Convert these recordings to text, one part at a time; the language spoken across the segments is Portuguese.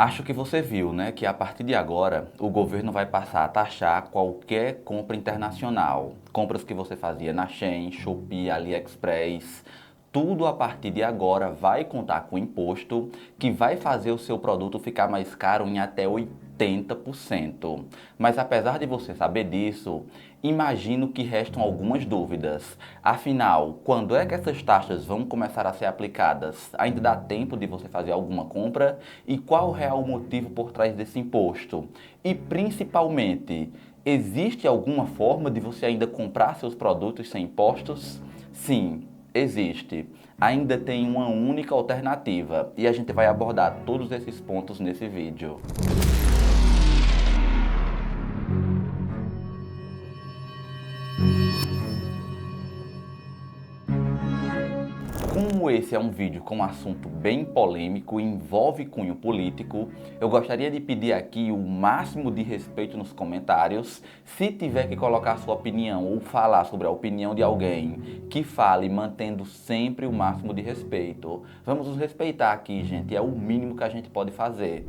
Acho que você viu, né, que a partir de agora o governo vai passar a taxar qualquer compra internacional. Compras que você fazia na Shein, Shopee, AliExpress, tudo a partir de agora vai contar com imposto que vai fazer o seu produto ficar mais caro em até 80%. Mas apesar de você saber disso, imagino que restam algumas dúvidas. Afinal, quando é que essas taxas vão começar a ser aplicadas? Ainda dá tempo de você fazer alguma compra? E qual o real motivo por trás desse imposto? E principalmente, existe alguma forma de você ainda comprar seus produtos sem impostos? Sim, existe. Ainda tem uma única alternativa e a gente vai abordar todos esses pontos nesse vídeo. Como esse é um vídeo com um assunto bem polêmico e envolve cunho político, eu gostaria de pedir aqui o máximo de respeito nos comentários. Se tiver que colocar sua opinião ou falar sobre a opinião de alguém, que fale mantendo sempre o máximo de respeito. Vamos nos respeitar aqui, gente, é o mínimo que a gente pode fazer.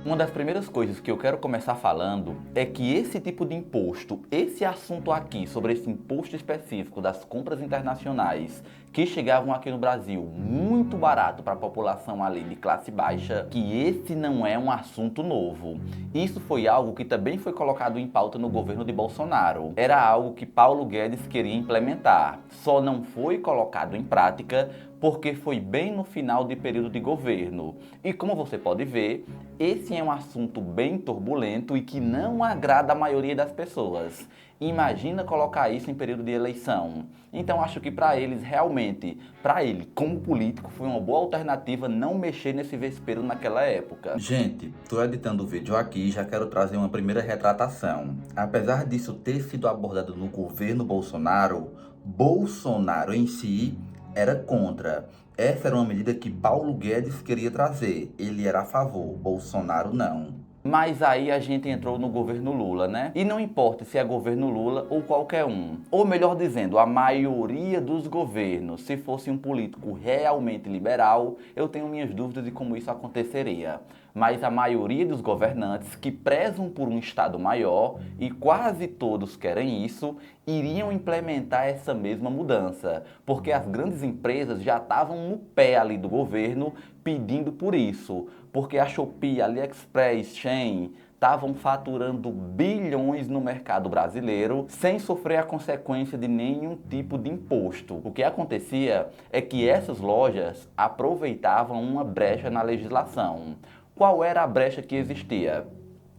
Uma das primeiras coisas que eu quero começar falando é que esse tipo de imposto, esse assunto aqui sobre esse imposto específico das compras internacionais que chegavam aqui no Brasil muito barato para a população ali de classe baixa, que esse não é um assunto novo. Isso foi algo que também foi colocado em pauta no governo de Bolsonaro. Era algo que Paulo Guedes queria implementar, só não foi colocado em prática porque foi bem no final de período de governo. E como você pode ver, esse é um assunto bem turbulento e que não agrada a maioria das pessoas. Imagina colocar isso em período de eleição. Então acho que para eles realmente, para ele como político, foi uma boa alternativa não mexer nesse vespeiro naquela época. Gente, tô editando o vídeo aqui e já quero trazer uma primeira retratação. Apesar disso ter sido abordado no governo Bolsonaro, Bolsonaro em si era contra. Essa era uma medida que Paulo Guedes queria trazer. Ele era a favor, Bolsonaro não. Mas aí a gente entrou no governo Lula, né? E não importa se é governo Lula ou qualquer um. Ou melhor dizendo, a maioria dos governos, se fosse um político realmente liberal, eu tenho minhas dúvidas de como isso aconteceria. Mas a maioria dos governantes que prezam por um Estado maior, e quase todos querem isso, iriam implementar essa mesma mudança. Porque as grandes empresas já estavam no pé ali do governo pedindo por isso. Porque a Shopee, AliExpress, Shein estavam faturando bilhões no mercado brasileiro sem sofrer a consequência de nenhum tipo de imposto. O que acontecia é que essas lojas aproveitavam uma brecha na legislação. Qual era a brecha que existia?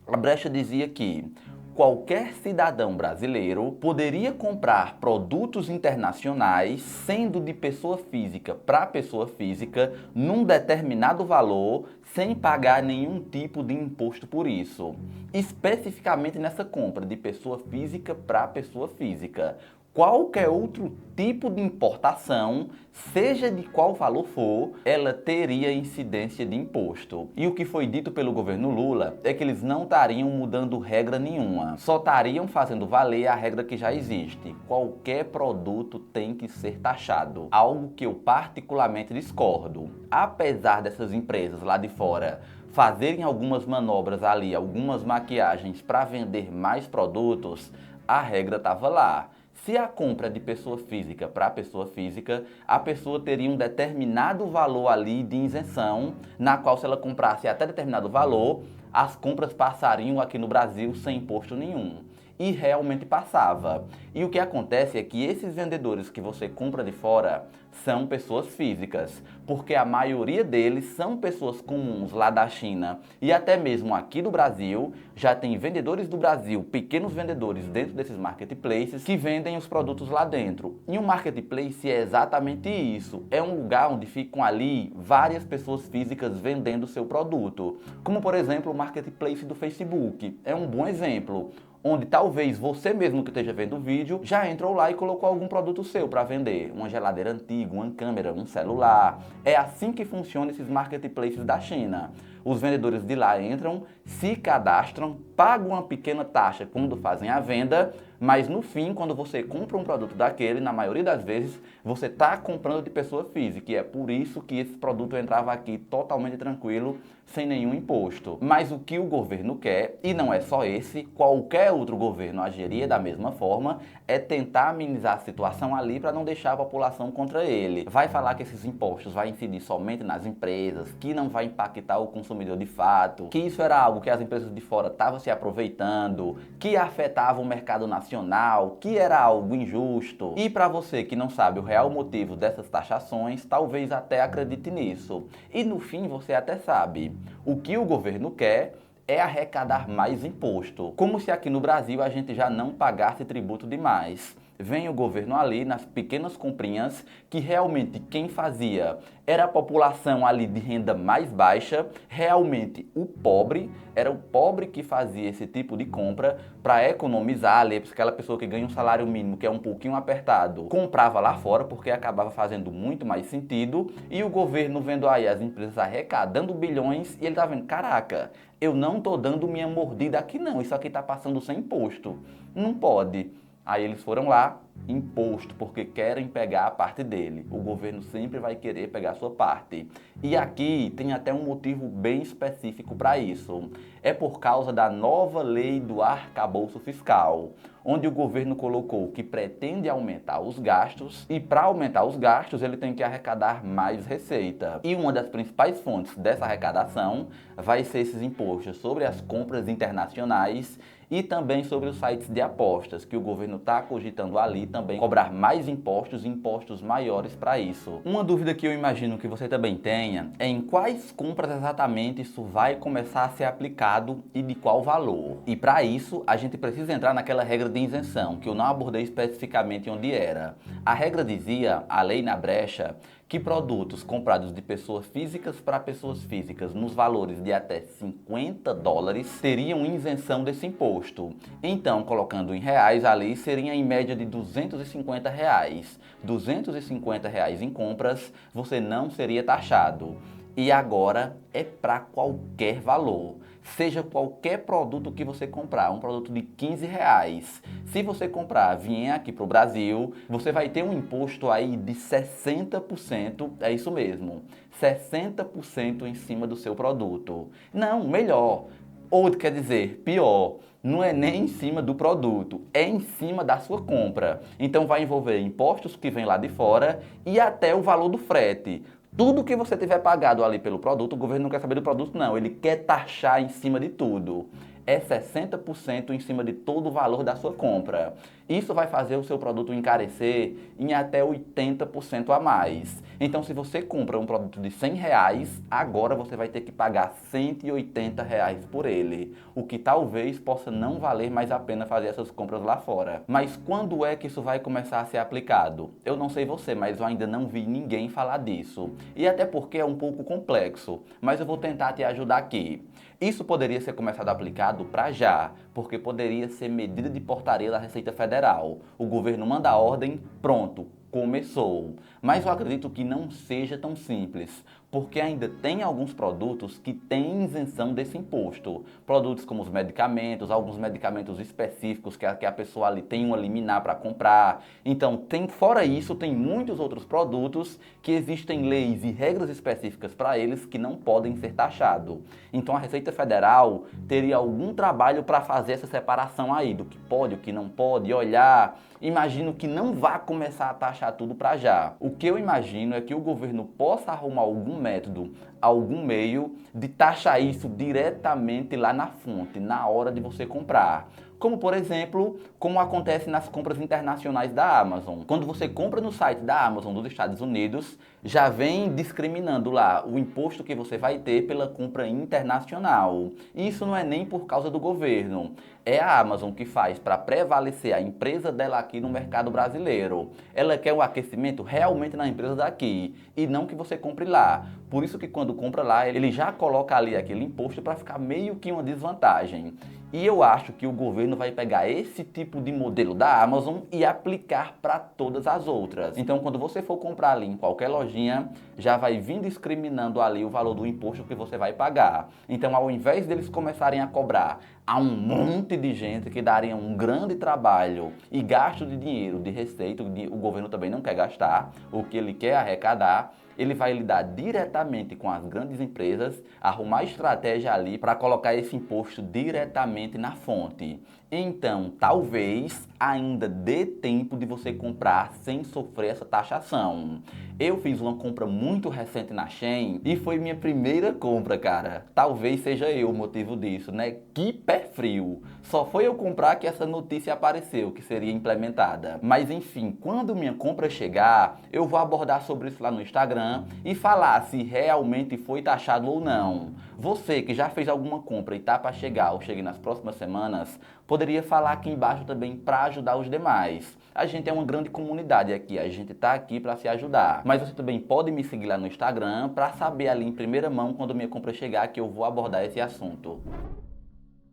A brecha dizia que qualquer cidadão brasileiro poderia comprar produtos internacionais, sendo de pessoa física para pessoa física, num determinado valor, sem pagar nenhum tipo de imposto por isso. Especificamente nessa compra de pessoa física para pessoa física. Qualquer outro tipo de importação, seja de qual valor for, ela teria incidência de imposto. E o que foi dito pelo governo Lula é que eles não estariam mudando regra nenhuma, só estariam fazendo valer a regra que já existe. Qualquer produto tem que ser taxado, algo que eu particularmente discordo. Apesar dessas empresas lá de fora fazerem algumas manobras ali, algumas maquiagens para vender mais produtos, a regra estava lá. Se a compra é de pessoa física para pessoa física, a pessoa teria um determinado valor ali de isenção, na qual se ela comprasse até determinado valor, as compras passariam aqui no Brasil sem imposto nenhum. E realmente passava. E o que acontece é que esses vendedores que você compra de fora são pessoas físicas, porque a maioria deles são pessoas comuns lá da China e até mesmo aqui do Brasil. Já tem vendedores do Brasil, pequenos vendedores dentro desses marketplaces que vendem os produtos lá dentro. E um marketplace é exatamente isso, é um lugar onde ficam ali várias pessoas físicas vendendo o seu produto, como por exemplo o marketplace do Facebook, é um bom exemplo. Onde talvez você mesmo que esteja vendo o vídeo já entrou lá e colocou algum produto seu para vender. Uma geladeira antiga, uma câmera, um celular. É assim que funcionam esses marketplaces da China. Os vendedores de lá entram, se cadastram, pagam uma pequena taxa quando fazem a venda, mas no fim, quando você compra um produto daquele, na maioria das vezes, você está comprando de pessoa física. E é por isso que esse produto entrava aqui totalmente tranquilo, sem nenhum imposto. Mas o que o governo quer, e não é só esse, qualquer outro governo agiria da mesma forma, é tentar amenizar a situação ali para não deixar a população contra ele. Vai falar que esses impostos vai incidir somente nas empresas, que não vai impactar o consumidor de fato, que isso era algo que as empresas de fora estavam se aproveitando, que afetava o mercado nacional, que era algo injusto. E para você que não sabe o real motivo dessas taxações, talvez até acredite nisso. E no fim você até sabe. O que o governo quer é arrecadar mais imposto. Como se aqui no Brasil a gente já não pagasse tributo demais. Vem o governo ali nas pequenas comprinhas que realmente quem fazia era a população ali de renda mais baixa, realmente o pobre, era o pobre que fazia esse tipo de compra para economizar ali, aquela pessoa que ganha um salário mínimo que é um pouquinho apertado, comprava lá fora porque acabava fazendo muito mais sentido e o governo vendo aí as empresas arrecadando bilhões e ele tá vendo, caraca, eu não tô dando minha mordida aqui não, isso aqui tá passando sem imposto, não pode. Aí eles foram lá, imposto, porque querem pegar a parte dele. O governo sempre vai querer pegar a sua parte. E aqui tem até um motivo bem específico para isso. É por causa da nova lei do arcabouço fiscal, onde o governo colocou que pretende aumentar os gastos e para aumentar os gastos ele tem que arrecadar mais receita. E uma das principais fontes dessa arrecadação vai ser esses impostos sobre as compras internacionais e também sobre os sites de apostas, que o governo está cogitando ali também cobrar mais impostos e impostos maiores para isso. Uma dúvida que eu imagino que você também tenha é em quais compras exatamente isso vai começar a ser aplicado e de qual valor. E para isso a gente precisa entrar naquela regra de isenção, que eu não abordei especificamente onde era. A regra dizia, a lei na brecha, que produtos comprados de pessoas físicas para pessoas físicas nos valores de até $50 teriam isenção desse imposto. Então, colocando em reais ali, seria em média de R$250. R$250 em compras, você não seria taxado. E agora é para qualquer valor. Seja qualquer produto que você comprar, um produto de R$15. Se você comprar, vier aqui para o Brasil, você vai ter um imposto aí de 60%, é isso mesmo, 60% em cima do seu produto. Não, melhor, ou quer dizer, pior, não é nem em cima do produto, é em cima da sua compra. Então vai envolver impostos que vêm lá de fora e até o valor do frete. Tudo que você tiver pagado ali pelo produto, o governo não quer saber do produto não, ele quer taxar em cima de tudo. É 60% em cima de todo o valor da sua compra. Isso vai fazer o seu produto encarecer em até 80% a mais. Então, se você compra um produto de R$100, agora você vai ter que pagar R$180 por ele, o que talvez possa não valer mais a pena fazer essas compras lá fora. Mas quando é que isso vai começar a ser aplicado? Eu não sei você, mas eu ainda não vi ninguém falar disso. E até porque é um pouco complexo, mas eu vou tentar te ajudar aqui. Isso poderia ser começado aplicado para já, porque poderia ser medida de portaria da Receita Federal. O governo manda a ordem, pronto, começou. Mas eu acredito que não seja tão simples, porque ainda tem alguns produtos que têm isenção desse imposto. Produtos como os medicamentos, alguns medicamentos específicos que a pessoa ali tem uma liminar para comprar. Então, fora isso, tem muitos outros produtos que existem leis e regras específicas para eles que não podem ser taxados. Então, a Receita Federal teria algum trabalho para fazer essa separação aí do que pode, o que não pode, olhar. Imagino que não vá começar a taxar tudo para já. O que eu imagino é que o governo possa arrumar algum método, algum meio de taxar isso diretamente lá na fonte, na hora de você comprar. Como, por exemplo, como acontece nas compras internacionais da Amazon. Quando você compra no site da Amazon dos Estados Unidos, já vem discriminando lá o imposto que você vai ter pela compra internacional. Isso não é nem por causa do governo. É a Amazon que faz para prevalecer a empresa dela aqui no mercado brasileiro. Ela quer o aquecimento realmente na empresa daqui e não que você compre lá. Por isso que quando compra lá, ele já coloca ali aquele imposto para ficar meio que uma desvantagem. E eu acho que o governo vai pegar esse tipo de modelo da Amazon e aplicar para todas as outras. Então, quando você for comprar ali em qualquer lojinha, já vai vir discriminando ali o valor do imposto que você vai pagar. Então, ao invés deles começarem a cobrar a um monte de gente que daria um grande trabalho e gasto de dinheiro, de receita, o governo também não quer gastar, o que ele quer arrecadar, ele vai lidar diretamente com as grandes empresas, arrumar estratégia ali para colocar esse imposto diretamente na fonte. Então, talvez ainda dê tempo de você comprar sem sofrer essa taxação. Eu fiz uma compra muito recente na Shein e foi minha primeira compra, cara. Talvez seja eu o motivo disso, né? Que pé frio. Só foi eu comprar que essa notícia apareceu, que seria implementada. Mas enfim, quando minha compra chegar, eu vou abordar sobre isso lá no Instagram e falar se realmente foi taxado ou não. Você que já fez alguma compra e tá para chegar ou chegue nas próximas semanas, poderia falar aqui embaixo também para ajudar os demais. A gente é uma grande comunidade aqui, a gente tá aqui para se ajudar. Mas você também pode me seguir lá no Instagram para saber ali em primeira mão quando minha compra chegar que eu vou abordar esse assunto.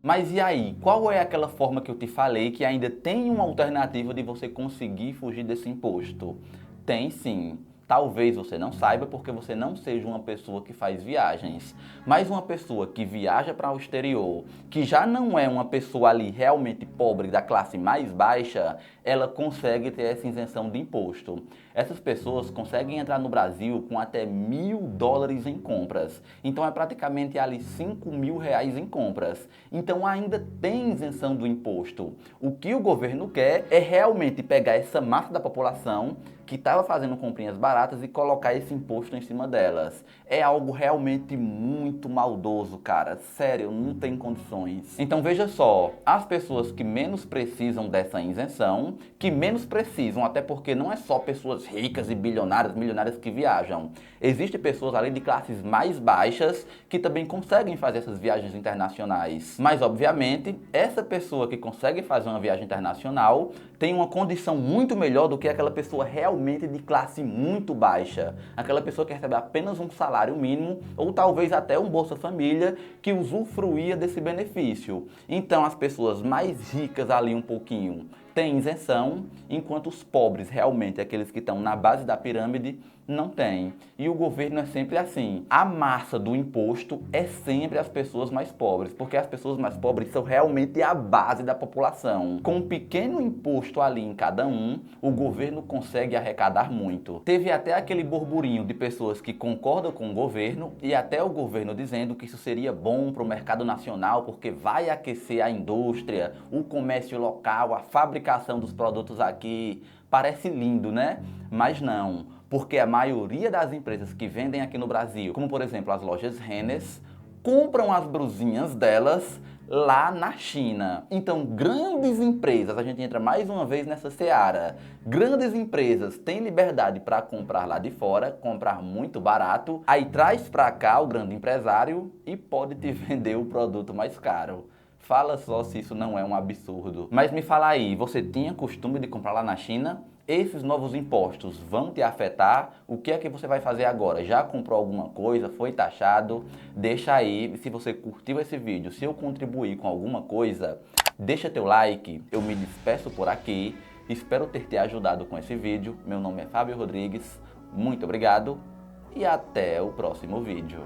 Mas e aí, qual é aquela forma que eu te falei que ainda tem uma alternativa de você conseguir fugir desse imposto? Tem sim. Talvez você não saiba porque você não seja uma pessoa que faz viagens, mas uma pessoa que viaja para o exterior, que já não é uma pessoa ali realmente pobre da classe mais baixa, ela consegue ter essa isenção de imposto. Essas pessoas conseguem entrar no Brasil com até $1.000 em compras. Então é praticamente ali R$ 5.000 em compras. Então ainda tem isenção do imposto. O que o governo quer é realmente pegar essa massa da população que estava fazendo comprinhas baratas e colocar esse imposto em cima delas. É algo realmente muito maldoso, cara. Sério, não tem condições. Então veja só, as pessoas que menos precisam dessa isenção, que menos precisam, até porque não é só pessoas ricas e bilionárias, milionárias que viajam. Existem pessoas além de classes mais baixas que também conseguem fazer essas viagens internacionais. Mas obviamente, essa pessoa que consegue fazer uma viagem internacional tem uma condição muito melhor do que aquela pessoa realmente de classe muito baixa. Aquela pessoa que recebe apenas um salário mínimo ou talvez até um Bolsa Família que usufruía desse benefício. Então as pessoas mais ricas ali um pouquinho têm isenção, enquanto os pobres, realmente aqueles que estão na base da pirâmide, não têm. E o governo é sempre assim. A massa do imposto é sempre as pessoas mais pobres, porque as pessoas mais pobres são realmente a base da população. Com um pequeno imposto ali em cada um, o governo consegue arrecadar muito. Teve até aquele burburinho de pessoas que concordam com o governo e até o governo dizendo que isso seria bom para o mercado nacional porque vai aquecer a indústria, o comércio local, a fabricação dos produtos aqui. Parece lindo, né? Mas não. Porque a maioria das empresas que vendem aqui no Brasil, como por exemplo as lojas Renner, compram as brusinhas delas lá na China. Então, grandes empresas, a gente entra mais uma vez nessa seara, grandes empresas têm liberdade para comprar lá de fora, comprar muito barato, aí traz para cá o grande empresário e pode te vender o produto mais caro. Fala só se isso não é um absurdo. Mas me fala aí, você tinha costume de comprar lá na China? Esses novos impostos vão te afetar? O que é que você vai fazer agora? Já comprou alguma coisa? Foi taxado? Deixa aí, se você curtiu esse vídeo, se eu contribuir com alguma coisa, deixa teu like, eu me despeço por aqui, espero ter te ajudado com esse vídeo. Meu nome é Fábio Rodrigues, muito obrigado e até o próximo vídeo.